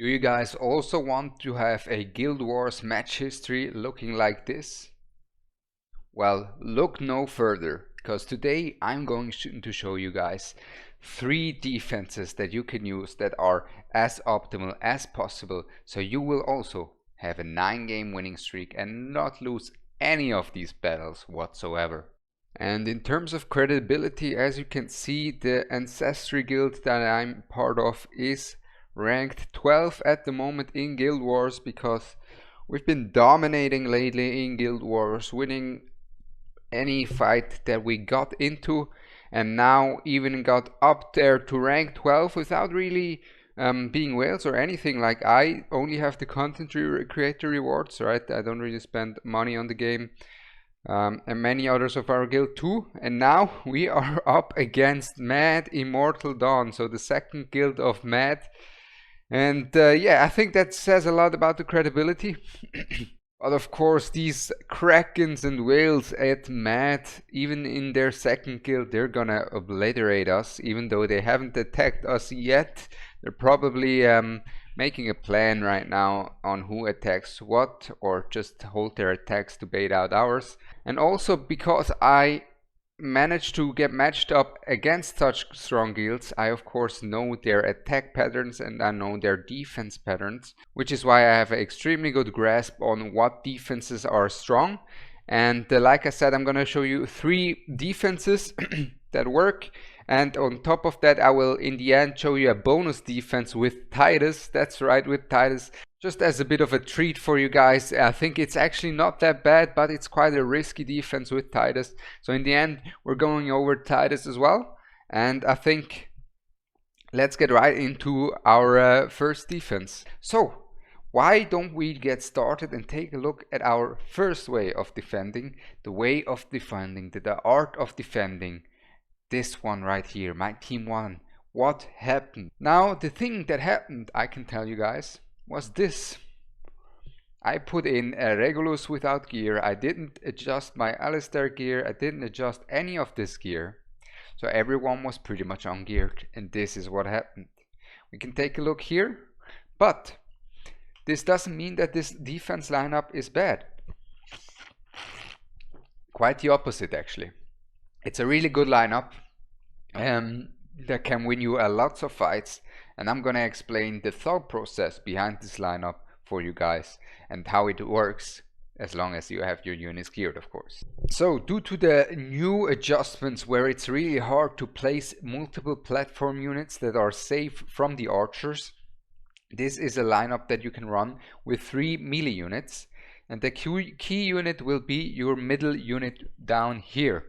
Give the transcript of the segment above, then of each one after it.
Do you guys also want to have a Guild Wars match history looking like this? Well, look no further, because today I'm going to show you guys 3 defenses that you can use that are as optimal as possible, so you will also have a 9-game winning streak and not lose any of these battles whatsoever. And in terms of credibility, as you can see, the Ancestry Guild that I'm part of is ranked 12 at the moment in Guild Wars, because we've been dominating lately in Guild Wars, winning any fight that we got into, and now even got up there to rank 12 without really being whales or anything. Like, I only have the content creator rewards, right? I don't really spend money on the game. And many others of our guild too, and now we are up against Mad Immortal Dawn, so the second guild of Mad, and yeah, I think that says a lot about the credibility. But of course, these Krakens and whales at Mad, even in their second guild, they're gonna obliterate us, even though they haven't attacked us yet. They're probably making a plan right now on who attacks what, or just hold their attacks to bait out ours. And also because I managed to get matched up against such strong guilds, I of course know their attack patterns and I know their defense patterns, which is why I have an extremely good grasp on what defenses are strong. And like I said, I'm gonna show you 3 defenses that work, and on top of that I will in the end show you a bonus defense with Titus. That's right, with Titus, just as a bit of a treat for you guys. I think it's actually not that bad, but it's quite a risky defense with Titus. So in the end we're going over Titus as well, and I think let's get right into our first defense. So why don't we get started and take a look at our first way of defending, the way of defending, the art of defending. This one right here, my team 1. What happened? Now, the thing that happened, I can tell you guys, was this. I put in a Regulus without gear. I didn't adjust my Alistair gear. I didn't adjust any of this gear. So everyone was pretty much ungeared, and this is what happened. We can take a look here, but this doesn't mean that this defense lineup is bad. Quite the opposite, actually. It's a really good lineup that can win you lots of fights, and I'm gonna explain the thought process behind this lineup for you guys and how it works, as long as you have your units geared, of course. So due to the new adjustments where it's really hard to place multiple platform units that are safe from the archers, this is a lineup that you can run with 3 melee units, and the key unit will be your middle unit down here.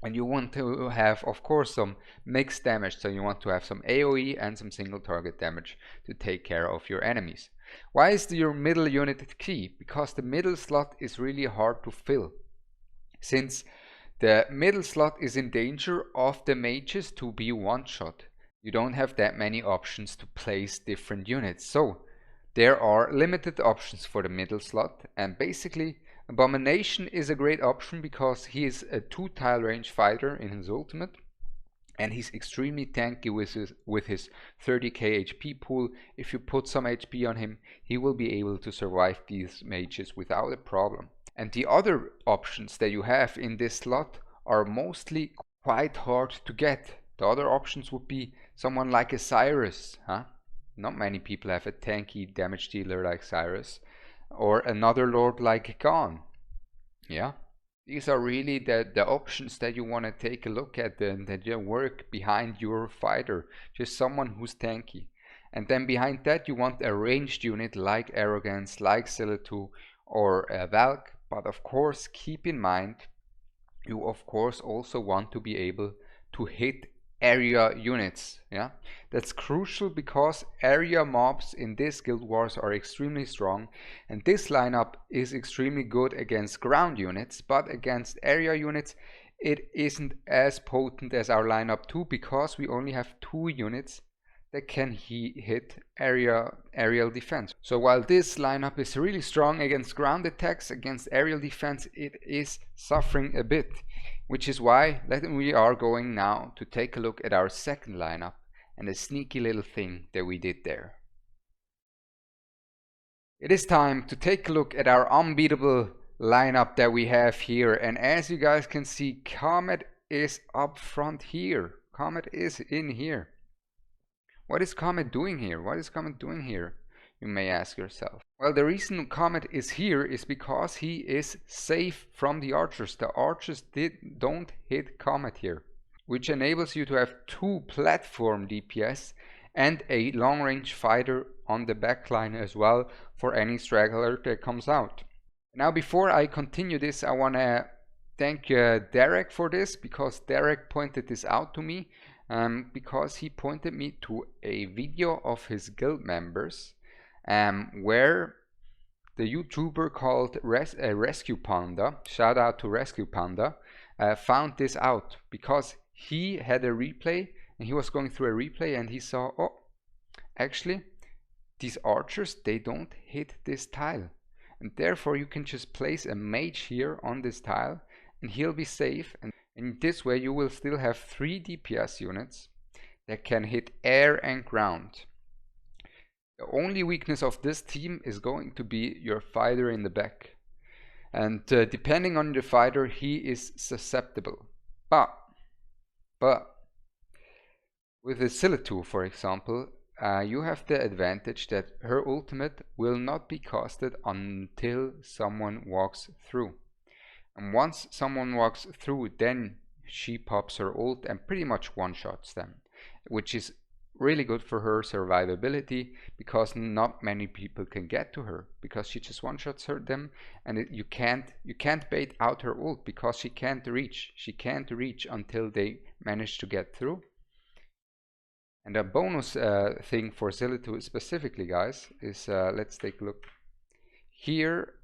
And you want to have, of course, some mixed damage, so you want to have some AoE and some single target damage to take care of your enemies. Why is your middle unit key? Because the middle slot is really hard to fill, since the middle slot is in danger of the mages to be one-shot. You don't have that many options to place different units, so there are limited options for the middle slot, and basically Abomination is a great option because he is a 2-tile range fighter in his ultimate, and he's extremely tanky with his 30k HP pool. If you put some HP on him, he will be able to survive these mages without a problem. And the other options that you have in this slot are mostly quite hard to get. The other options would be someone like a Cyrus, huh? Not many people have a tanky damage dealer like Cyrus. Or another lord like Gon. Yeah, these are really the options that you want to take a look at, that work behind your fighter, just someone who's tanky. And then behind that you want a ranged unit like Arrogance, like Seletu or Valk. But of course keep in mind, you of course also want to be able to hit area units. Yeah, that's crucial because area mobs in this Guild Wars are extremely strong, and this lineup is extremely good against ground units, but against area units it isn't as potent as our lineup 2, because we only have 2 units that can hit aerial defense. So while this lineup is really strong against ground attacks, against aerial defense it is suffering a bit, which is why we are going now to take a look at our second lineup and a sneaky little thing that we did there. It is time to take a look at our unbeatable lineup that we have here, and as you guys can see, Comet is up front here. Comet is in here. What is Comet doing here? What is Comet doing here? You may ask yourself. Well, the reason Comet is here is because he is safe from the archers. The archers don't hit Comet here, which enables you to have 2 platform DPS and a long-range fighter on the backline as well for any straggler that comes out. Now, before I continue this, I want to thank Derek for this, because Derek pointed this out to me, because he pointed me to a video of his guild members where the YouTuber called Rescue Panda, shout out to Rescue Panda, found this out because he had a replay and he was going through a replay and he saw, oh, actually these archers, they don't hit this tile, and therefore you can just place a mage here on this tile and he'll be safe, and in this way you will still have 3 DPS units that can hit air and ground. The only weakness of this team is going to be your fighter in the back, and depending on the fighter, he is susceptible. But with the Silitu, for example, you have the advantage that her ultimate will not be casted until someone walks through. And once someone walks through, then she pops her ult and pretty much one-shots them, which is really good for her survivability, because not many people can get to her, because she just one-shots them, and you can't bait out her ult because she can't reach until they manage to get through. And a bonus thing for Silitu specifically, guys, is let's take a look here.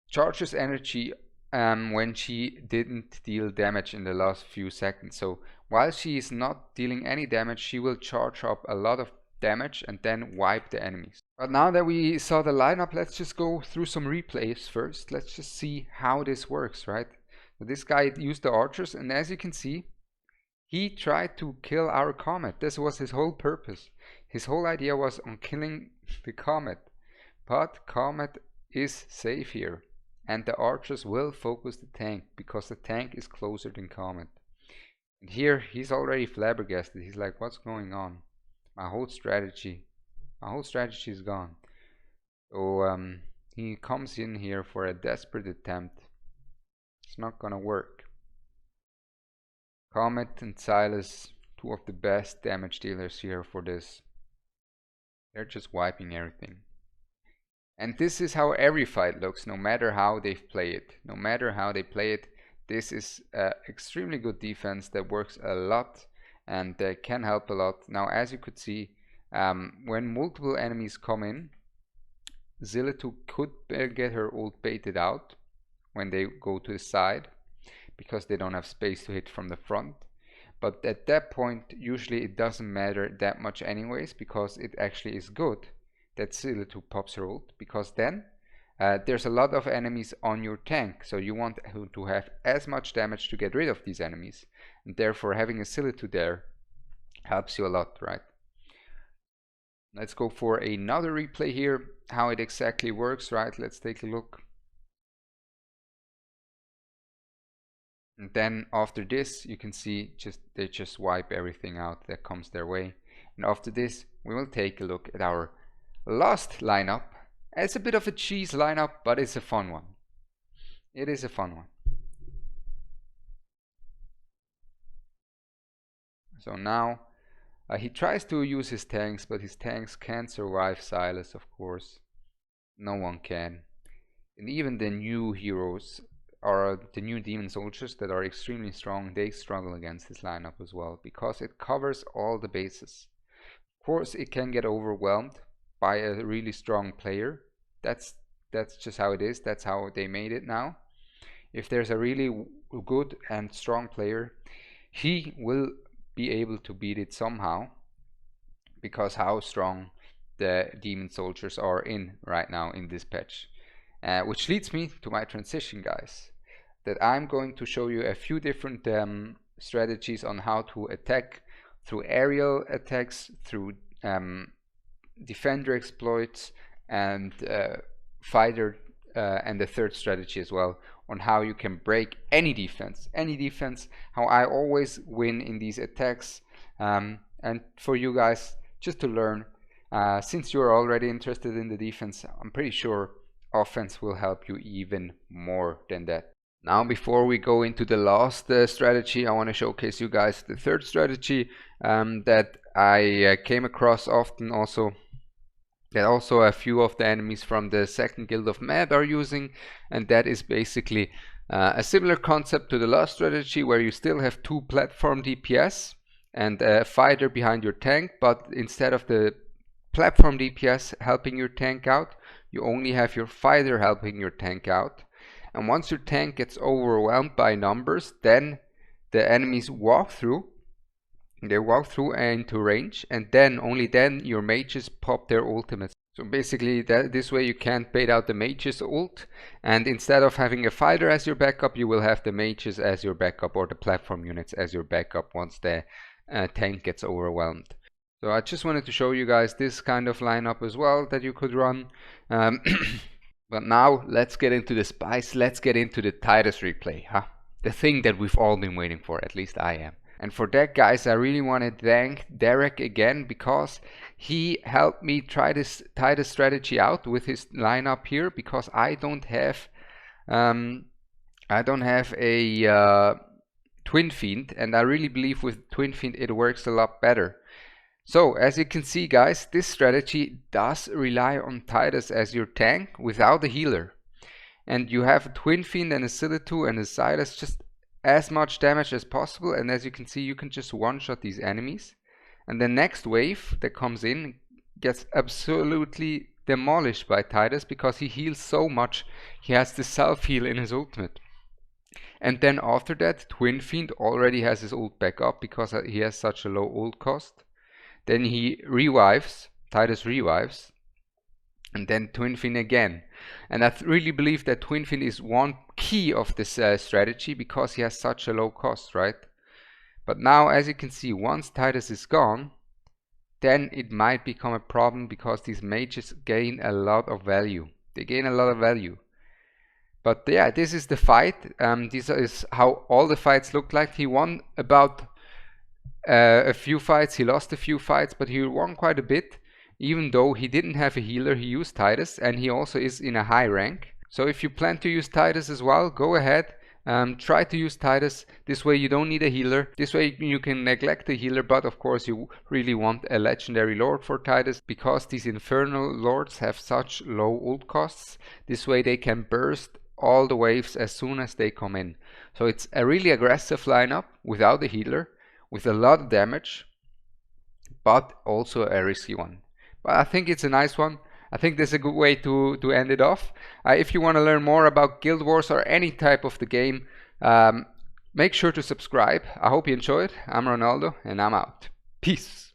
Charges energy when she didn't deal damage in the last few seconds. So while she is not dealing any damage, she will charge up a lot of damage and then wipe the enemies. But now that we saw the lineup, let's just go through some replays first. Let's just see how this works, right? So this guy used the archers, and as you can see, he tried to kill our Comet. This was his whole purpose. His whole idea was on killing the Comet. But Comet is safe here, and the archers will focus the tank because the tank is closer than Comet. And here he's already flabbergasted. He's like, what's going on? My whole strategy is gone. So he comes in here for a desperate attempt. It's not gonna work. Comet and Silas, 2 of the best damage dealers here for this. They're just wiping everything. And this is how every fight looks, no matter how they play it. No matter how they play it, this is extremely good defense that works a lot and can help a lot. Now, as you could see, when multiple enemies come in, Silitu could get her ult baited out when they go to the side, because they don't have space to hit from the front. But at that point, usually it doesn't matter that much anyways, because it actually is good that Silitu pops her ult, because then there's a lot of enemies on your tank, so you want to have as much damage to get rid of these enemies, and therefore having a Silitu there helps you a lot, right? Let's go for another replay here, how it exactly works, right? Let's take a look. And then after this, you can see they just wipe everything out that comes their way. And after this, we will take a look at our last lineup. It's a bit of a cheese lineup, but it's a fun one. It is a fun one. So now he tries to use his tanks, but his tanks can't survive Silas, of course. No one can. And even the new heroes, or the new demon soldiers that are extremely strong, they struggle against this lineup as well, because it covers all the bases. Of course, it can get overwhelmed by a really strong player. That's just how it is. That's how they made it now. If there's a really good and strong player, he will be able to beat it somehow, because how strong the demon soldiers are in right now in this patch. Which leads me to my transition, guys, that I'm going to show you a few different strategies on how to attack through aerial attacks, through defender exploits, and fighter, and the third strategy as well, on how you can break any defense, how I always win in these attacks, and for you guys just to learn, since you're already interested in the defense, I'm pretty sure offense will help you even more than that. Now, before we go into the last strategy, I want to showcase you guys the third strategy that I came across often also, that also a few of the enemies from the second guild of Mad are using, and that is basically a similar concept to the last strategy, where you still have two platform DPS and a fighter behind your tank, but instead of the platform DPS helping your tank out, you only have your fighter helping your tank out. And once your tank gets overwhelmed by numbers, then the enemies walk through. They walk through into range, and then only then your mages pop their ultimates. So basically this way you can't bait out the mages ult, and instead of having a fighter as your backup, you will have the mages as your backup, or the platform units as your backup once the tank gets overwhelmed. So I just wanted to show you guys this kind of lineup as well that you could run. But now let's get into the spice, let's get into the Titus replay, huh? The thing that we've all been waiting for, at least I am. And for that, guys, I really want to thank Derek again, because he helped me try this Titus strategy out with his lineup here, because I don't have a Twin Fiend, and I really believe with Twin Fiend it works a lot better. So as you can see, guys, this strategy does rely on Titus as your tank without a healer, and you have a Twin Fiend and a Silitu and a Silas, just as much damage as possible, and as you can see, you can just one-shot these enemies, and the next wave that comes in gets absolutely demolished by Titus, because he heals so much. He has the self-heal in his ultimate, and then after that Twin Fiend already has his ult back up because he has such a low ult cost. Then he revives, Titus revives, and then Twin Fiend again. And I really believe that Twin Fiend is one key of this strategy, because he has such a low cost, right? But now, as you can see, once Titus is gone, then it might become a problem, because these mages gain a lot of value. They gain a lot of value. But yeah, this is the fight. This is how all the fights look like. He won about a few fights, he lost a few fights, but he won quite a bit. Even though he didn't have a healer, he used Titus, and he also is in a high rank. So if you plan to use Titus as well, go ahead, try to use Titus. This way you don't need a healer. This way you can neglect the healer, but of course you really want a legendary lord for Titus, because these infernal lords have such low ult costs. This way they can burst all the waves as soon as they come in. So it's a really aggressive lineup without a healer, with a lot of damage, but also a risky one. But I think it's a nice one. I think this is a good way to end it off. If you want to learn more about Guild Wars or any type of the game, make sure to subscribe. I hope you enjoyed. I'm Ronaldo, and I'm out. Peace.